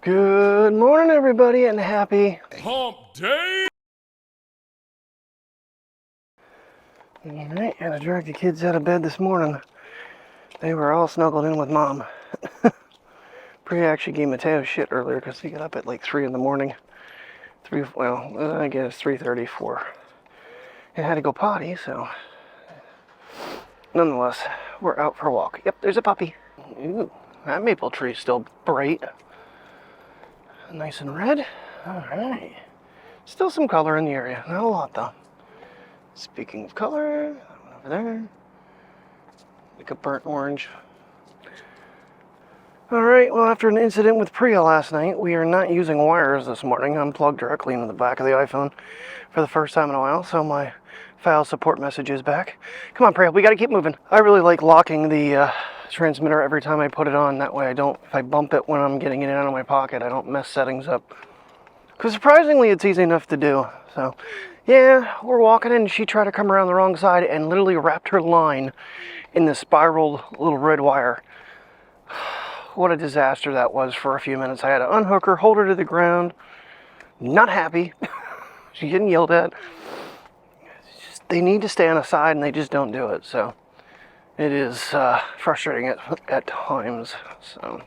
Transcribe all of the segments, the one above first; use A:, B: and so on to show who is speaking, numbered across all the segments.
A: Good morning, everybody, and happy
B: Hump Day!
A: Alright, had to drag the kids out of bed this morning. They were all snuggled in with Mom. Priya actually gave Mateo shit earlier because he got up at like 3 in the morning. I guess 3:30, 4. And had to go potty, so... Nonetheless, we're out for a walk. Yep, there's a puppy. Ooh, that maple tree's still bright. Nice and red. Alright. Still some color in the area. Not a lot, though. Speaking of color, that one over there. Like a burnt orange. Alright, well, after an incident with Priya last night, we are not using wires this morning. I'm plugged directly into the back of the iPhone for the first time in a while, so my file support message is back. Come on, Priya, we gotta keep moving. I really like locking the transmitter every time I put it on. That way I don't, if I bump it when I'm getting it out of my pocket, I don't mess settings up. Because surprisingly, it's easy enough to do. So, yeah, we're walking in, and she tried to come around the wrong side and literally wrapped her line in the spiraled little red wire. What a disaster that was for a few minutes. I had to unhook her, hold her to the ground. Not happy. She's getting yelled at. They need to stay on a side, and they just don't do it. So, it is frustrating at times. So,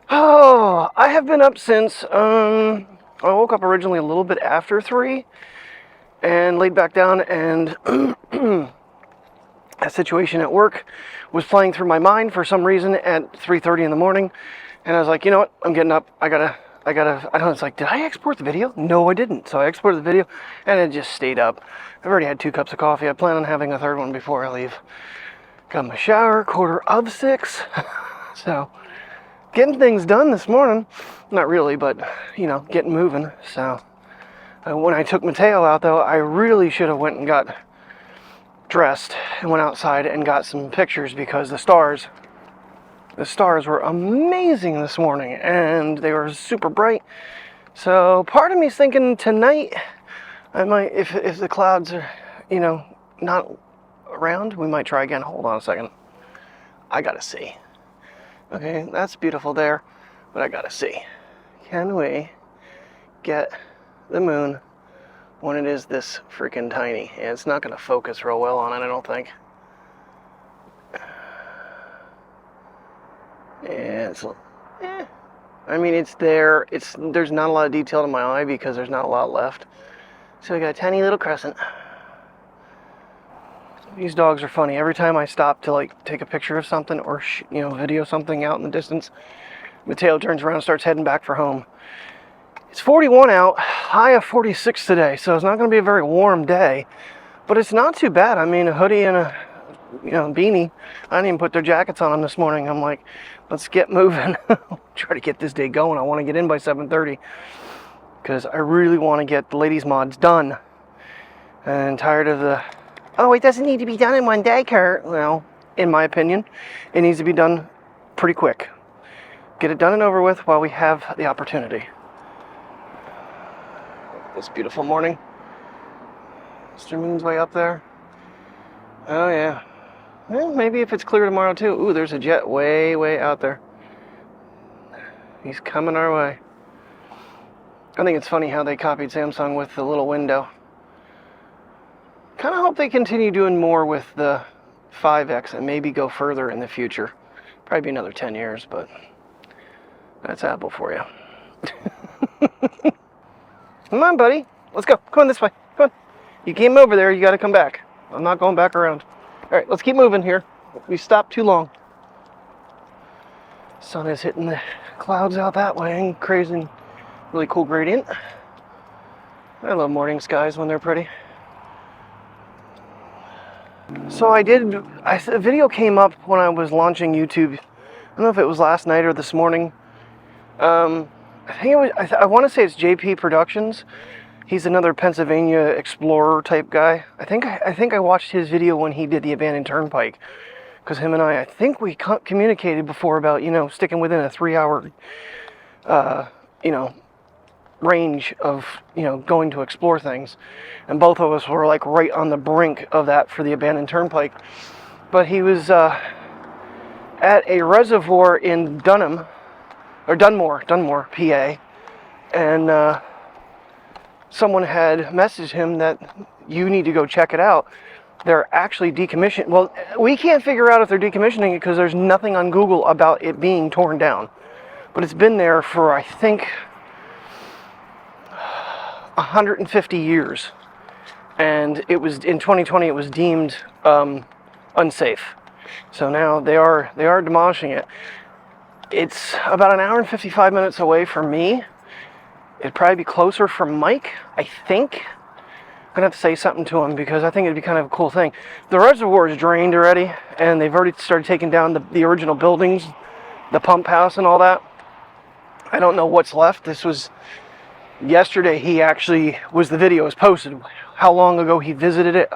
A: oh, I have been up since... I woke up originally a little bit after 3 and laid back down, and a situation at work was playing through my mind for some reason at 3:30 in the morning, and I was like, you know what, I'm getting up, I don't know, it's like, did I export the video? No, I didn't. So I exported the video, and it just stayed up. I've already had 2 cups of coffee. I plan on having a third one before I leave. Got my shower, 5:45. So, getting things done this morning. Not really, but, you know, getting moving. So, when I took Mateo out, though, I really should have went and got dressed and went outside and got some pictures, because the stars were amazing this morning, and they were super bright. So, part of me's thinking tonight, I might, if the clouds are, you know, not around, we might try again. Hold on a second. I gotta see. Okay, that's beautiful there, but I gotta see. Can we get the moon when it is this freaking tiny? And it's not gonna focus real well on it, I don't think. Yeah, it's, I mean, it's there. There's not a lot of detail to my eye because there's not a lot left. So we got a tiny little crescent. These dogs are funny. Every time I stop to like take a picture of something or video something out in the distance, Mateo turns around and starts heading back for home. It's 41 out, high of 46 today, so it's not going to be a very warm day, but it's not too bad. I mean, a hoodie and a beanie. I didn't even put their jackets on them this morning. I'm like, let's get moving. Try to get this day going. I want to get in by 7:30 because I really want to get the ladies mods done. And tired of the, oh, it doesn't need to be done in one day, Kurt. Well, in my opinion, it needs to be done pretty quick. Get it done and over with while we have the opportunity. This beautiful morning. Mr. Moon's way up there. Oh, yeah. Well, maybe if it's clear tomorrow, too. Ooh, there's a jet way, way out there. He's coming our way. I think it's funny how they copied Samsung with the little window. Kind of hope they continue doing more with the 5X and maybe go further in the future. Probably be another 10 years, but that's Apple for you. Come on, buddy. Let's go. Come on this way. Come on. You came over there. You got to come back. I'm not going back around. All right, let's keep moving here. We stopped too long. Sun is hitting the clouds out that way and creating really cool gradient. I love morning skies when they're pretty. So a video came up when I was launching YouTube. I don't know if it was last night or this morning. I think it was, I want to say it's JP Productions. He's another Pennsylvania explorer type guy. I think I watched his video when he did the abandoned turnpike, because him and I think we communicated before about, sticking within a 3-hour, range of, going to explore things. And both of us were like right on the brink of that for the abandoned turnpike. But he was at a reservoir in Dunham, or Dunmore, PA, and someone had messaged him that you need to go check it out. They're actually decommissioning. Well, we can't figure out if they're decommissioning it because there's nothing on Google about it being torn down. But it's been there for, I think, 150 years. And it was, in 2020, it was deemed unsafe. So now they are demolishing it. It's about an hour and 55 minutes away from me. It'd probably be closer for Mike, I think. I'm gonna have to say something to him because I think it'd be kind of a cool thing. The reservoir is drained already, and they've already started taking down the original buildings, the pump house and all that. I don't know what's left. This was yesterday. The video was posted. How long ago he visited it,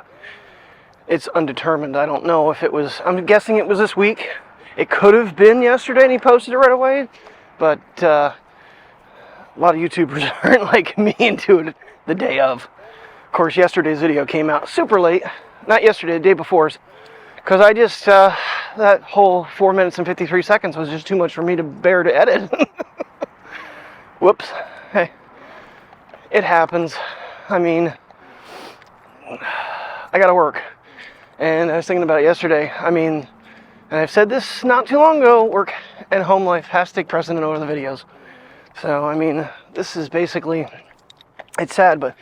A: it's undetermined. I don't know if it was, I'm guessing it was this week. It could have been yesterday and he posted it right away, but a lot of YouTubers aren't like me into it the day of. Of course, yesterday's video came out super late. Not yesterday, the day before's. Because I just, that whole 4 minutes and 53 seconds was just too much for me to bear to edit. Whoops. Hey, it happens. I mean, I gotta work. And I was thinking about it yesterday. I mean, and I've said this not too long ago, work and home life has to take precedent over the videos. So, I mean, this is basically, it's sad, but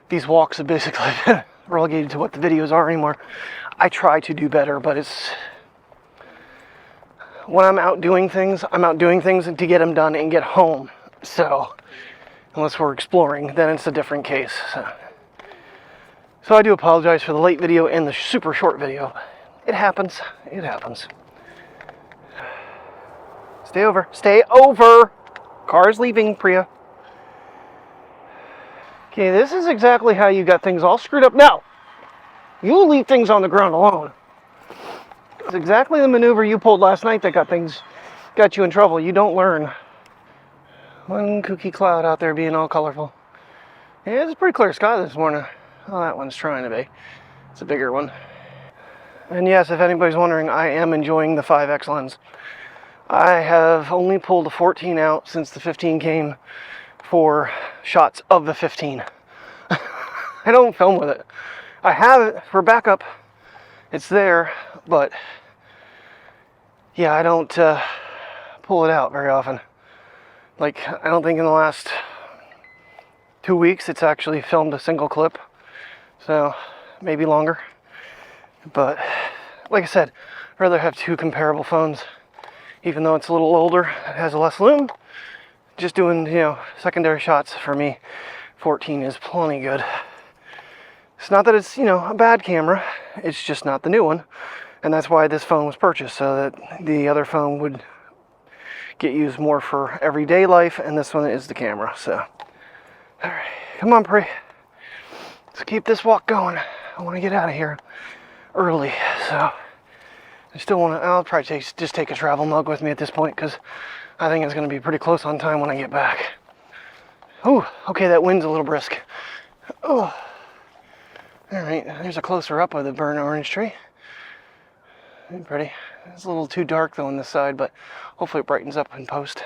A: these walks have basically been relegated to what the videos are anymore. I try to do better, but it's, when I'm out doing things to get them done and get home. So, unless we're exploring, then it's a different case. So I do apologize for the late video and the super short video. It happens. It happens. Stay over. Stay over! Car's leaving, Priya. Okay, this is exactly how you got things all screwed up. Now, you leave things on the ground alone. It's exactly the maneuver you pulled last night that got you in trouble. You don't learn. One kooky cloud out there being all colorful. Yeah, it's a pretty clear sky this morning. Oh, that one's trying to be. It's a bigger one. And yes, if anybody's wondering, I am enjoying the 5X lens. I have only pulled a 14 out since the 15 came for shots of the 15. I don't film with it. I have it for backup. It's there, but yeah, I don't pull it out very often. Like, I don't think in the last 2 weeks it's actually filmed a single clip. So, maybe longer. But, like I said, I'd rather have two comparable phones. Even though it's a little older, it has less lume. Just doing, secondary shots for me, 14 is plenty good. It's not that it's, a bad camera. It's just not the new one. And that's why this phone was purchased, so that the other phone would get used more for everyday life, and this one is the camera, so. Alright, come on, Pri. Let's keep this walk going. I want to get out of here early, so I still want to, I'll probably just take a travel mug with me at this point, because I think it's going to be pretty close on time when I get back. Oh, okay, that wind's a little brisk. Oh, alright, there's a closer up of the burnt orange tree. Pretty. It's a little too dark though on this side, but hopefully it brightens up in post.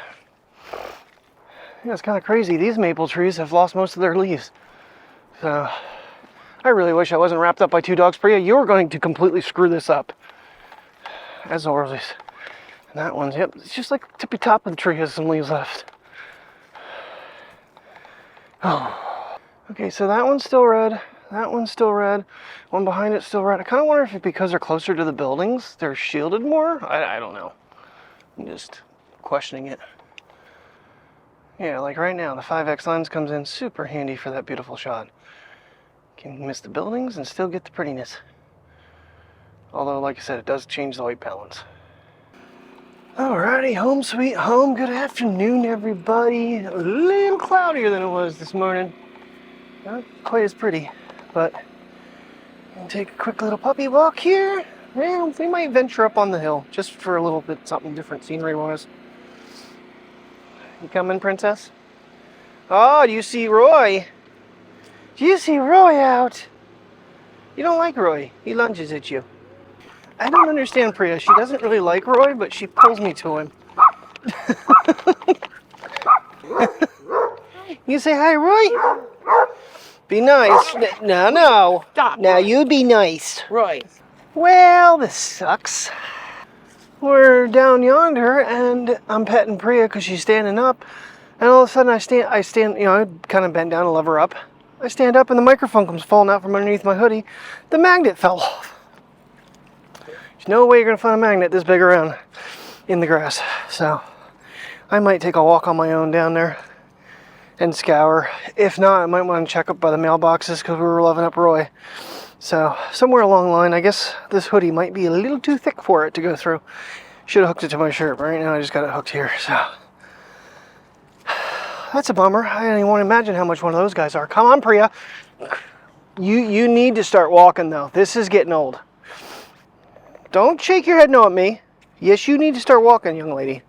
A: Yeah, it's kind of crazy. These maple trees have lost most of their leaves. So, I really wish I wasn't wrapped up by two dogs. Priya, you are going to completely screw this up. As always. And that one's, yep, it's just like tippy top of the tree has some leaves left. Oh. Okay, so that one's still red. That one's still red. One behind it's still red. I kind of wonder if it's because they're closer to the buildings, they're shielded more? I don't know. I'm just questioning it. Yeah, like right now, the 5X lens comes in super handy for that beautiful shot. Can miss the buildings and still get the prettiness. Although, like I said, it does change the white balance. Alrighty, home sweet home. Good afternoon, everybody. A little cloudier than it was this morning. Not quite as pretty, but we'll take a quick little puppy walk here. Well, we might venture up on the hill just for a little bit something different scenery-wise. You coming, princess? Oh, do you see Roy? Do you see Roy out? You don't like Roy. He lunges at you. I don't understand Priya. She doesn't really like Roy, but she pulls me to him. You say hi, Roy? Be nice. No.
B: Stop.
A: Now you be nice.
B: Roy.
A: Well, this sucks. We're down yonder, and I'm petting Priya because she's standing up. And all of a sudden, I stand, you know, I kind of bent down to lever up. I stand up, and the microphone comes falling out from underneath my hoodie. The magnet fell off. There's no way you're going to find a magnet this big around in the grass. So I might take a walk on my own down there and scour. If not, I might want to check up by the mailboxes because we were loving up Roy. So somewhere along the line, I guess this hoodie might be a little too thick for it to go through. Should have hooked it to my shirt, but right now I just got it hooked here. So that's a bummer. I don't even want to imagine how much one of those guys are. Come on, Priya. You need to start walking though. This is getting old. Don't shake your head no at me. Yes, you need to start walking, young lady.